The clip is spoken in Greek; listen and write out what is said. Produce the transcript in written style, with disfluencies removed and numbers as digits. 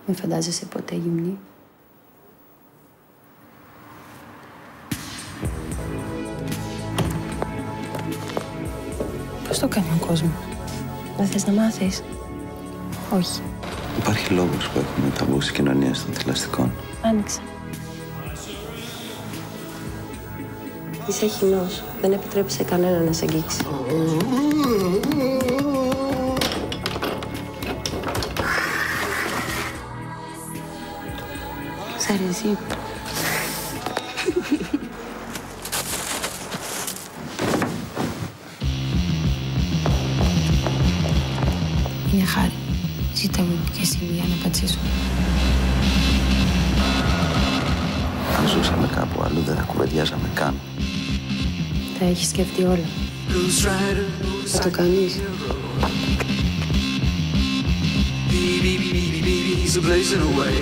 Μην φαντάζεσαι ποτέ γυμνή. Πώς το κάνει ο κόσμος? Δεν θες να μάθεις? Όχι. Υπάρχει λόγος που έχουμε ταμπού στις κοινωνίες των θηλαστικών. Άνοιξε. Είσαι χυνός. Δεν επιτρέπει σε κανένα να σε αγγίξει. Σ' αρέσει? Είναι χάρη. Ζήτα μου και εσύ για να πατσίσω. Αν ζούσαμε κάπου αλλού δεν θα κουβεντιάζαμε καν. Τα έχεις σκεφτεί όλα. Θα το κάνεις? Baby, baby, baby, he's a blazing away.